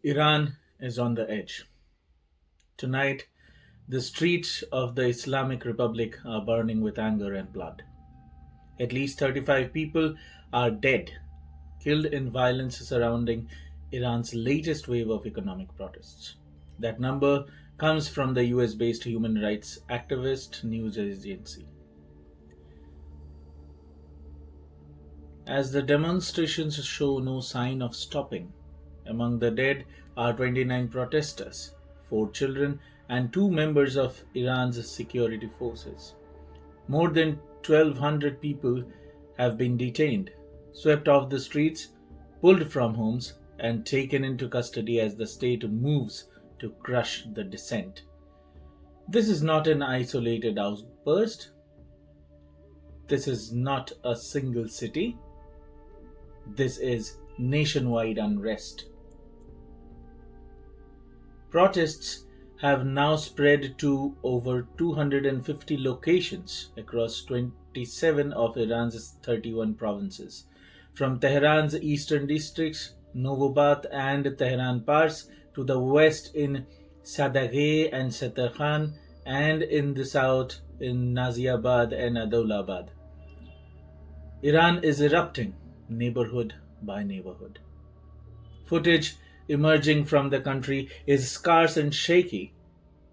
Iran is on the edge. Tonight, the streets of the Islamic Republic are burning with anger and blood. At least 35 people are dead, killed in violence surrounding Iran's latest wave of economic protests. That number comes from the US based human rights activist news agency. As the demonstrations show no sign of stopping, among the dead are 29 protesters, 4 children, and 2 members of Iran's security forces. More than 1,200 people have been detained, swept off the streets, pulled from homes, and taken into custody as the state moves to crush the dissent. This is not an isolated outburst. This is not a single city. This is nationwide unrest. Protests have now spread to over 250 locations across 27 of Iran's 31 provinces, from Tehran's eastern districts, Novobad and Tehran Pars, to the west in Sadaghe and Satarkhan, and in the south in Naziabad and Adolabad. Iran is erupting, neighborhood by neighborhood. Footage emerging from the country is scarce and shaky.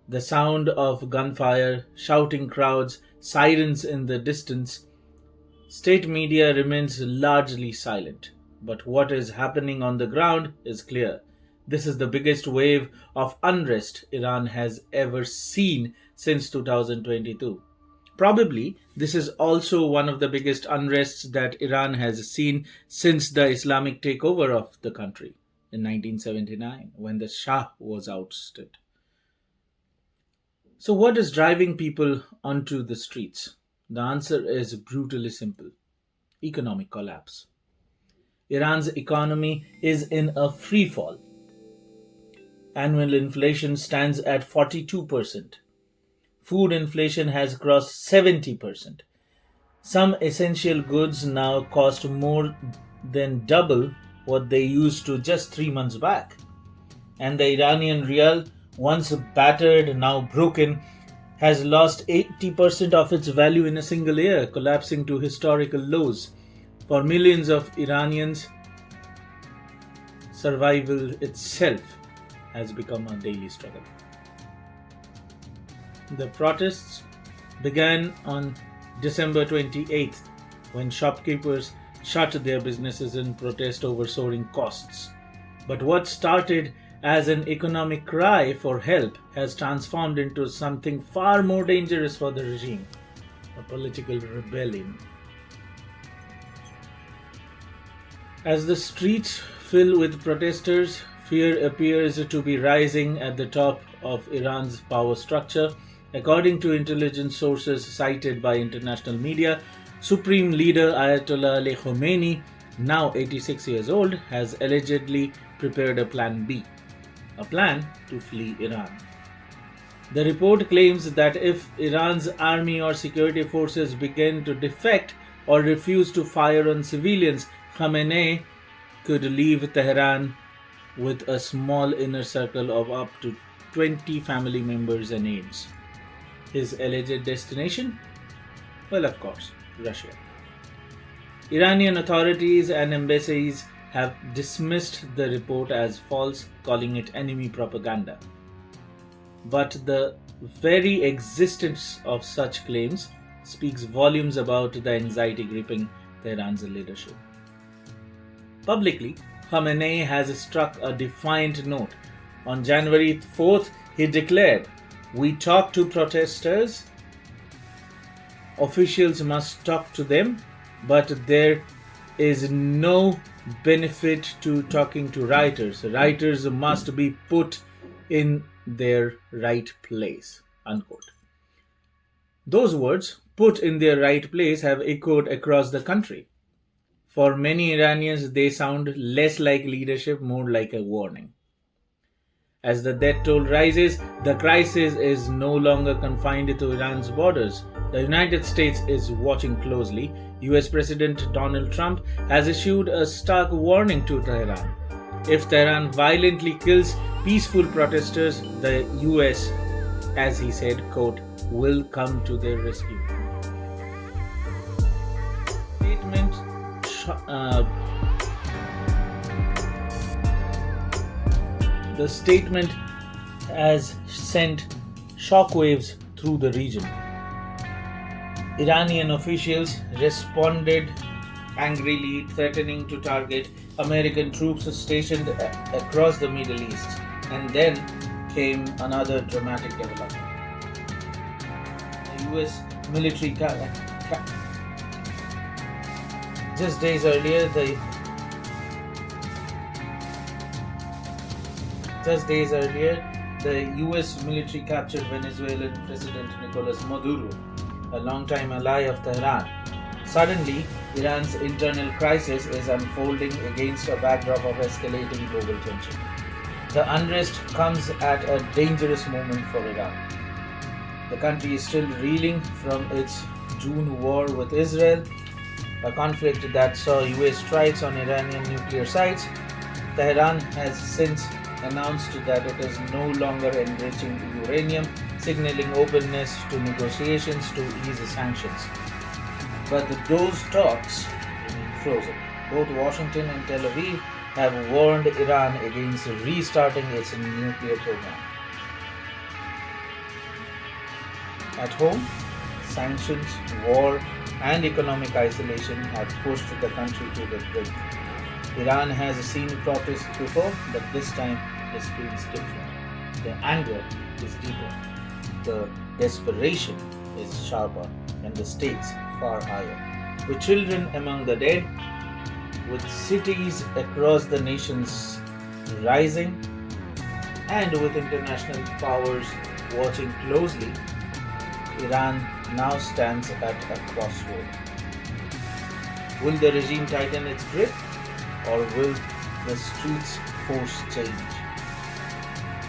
The sound of gunfire, shouting crowds, sirens in the distance. State media remains largely silent, but what is happening on the ground is clear. This is the biggest wave of unrest Iran has ever seen since 2022. Probably, this is also one of the biggest unrests that Iran has seen since the Islamic takeover of the country in 1979, when the Shah was ousted. So, what is driving people onto the streets? The answer is brutally simple: economic collapse. Iran's economy is in a free fall. Annual inflation stands at 42%. Food inflation has crossed 70%. Some essential goods now cost more than double what they used to just 3 months back. And the Iranian rial, once battered, now broken, has lost 80% of its value in a single year, collapsing to historical lows. For millions of Iranians, survival itself has become a daily struggle. The protests began on December 28th, when shopkeepers shut their businesses in protest over soaring costs. But what started as an economic cry for help has transformed into something far more dangerous for the regime: a political rebellion. As the streets fill with protesters, fear appears to be rising at the top of Iran's power structure. According to intelligence sources cited by international media, Supreme Leader Ayatollah Ali Khomeini, now 86 years old, has allegedly prepared a Plan B, a plan to flee Iran. The report claims that if Iran's army or security forces begin to defect or refuse to fire on civilians, Khamenei could leave Tehran with a small inner circle of up to 20 family members and aides. His alleged destination? Well, of course, Russia. Iranian authorities and embassies have dismissed the report as false, calling it enemy propaganda. But the very existence of such claims speaks volumes about the anxiety gripping Tehran's leadership. Publicly, Khamenei has struck a defiant note. On January 4th, he declared, "We talk to protesters. Officials must talk to them, but there is no benefit to talking to rioters. Rioters must be put in their right place." Unquote. Those words, "put in their right place," have echoed across the country. For many Iranians, they sound less like leadership, more like a warning. As the death toll rises, the crisis is no longer confined to Iran's borders. The United States is watching closely. US President Donald Trump has issued a stark warning to Tehran. If Tehran violently kills peaceful protesters, the US, as he said, quote, will come to their rescue. Statement uh, the statement has sent shockwaves through the region. Iranian officials responded angrily, threatening to target American troops stationed across the Middle East. And then came another dramatic development. The US military just days earlier, the US military captured Venezuelan President Nicolas Maduro, a longtime ally of Tehran. Suddenly, Iran's internal crisis is unfolding against a backdrop of escalating global tension. The unrest comes at a dangerous moment for Iran. The country is still reeling from its June war with Israel, a conflict that saw US strikes on Iranian nuclear sites. Tehran has since announced that it is no longer enriching uranium, signaling openness to negotiations to ease sanctions. But those talks remain frozen. Both Washington and Tel Aviv have warned Iran against restarting its nuclear program. At home, sanctions, war, and economic isolation have pushed the country to the brink. Iran has seen protests before, but this time it feels different. The anger is deeper, the desperation is sharper, and the stakes far higher. With children among the dead, with cities across the nations rising, and with international powers watching closely, Iran now stands at a crossroad. Will the regime tighten its grip, or will the streets force change?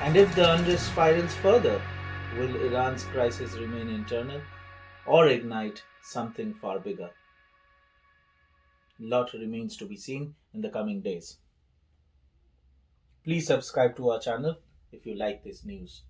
And if the unrest spirals further, will Iran's crisis remain internal or ignite something far bigger? Lot remains to be seen in the coming days. Please subscribe to our channel if you like this news.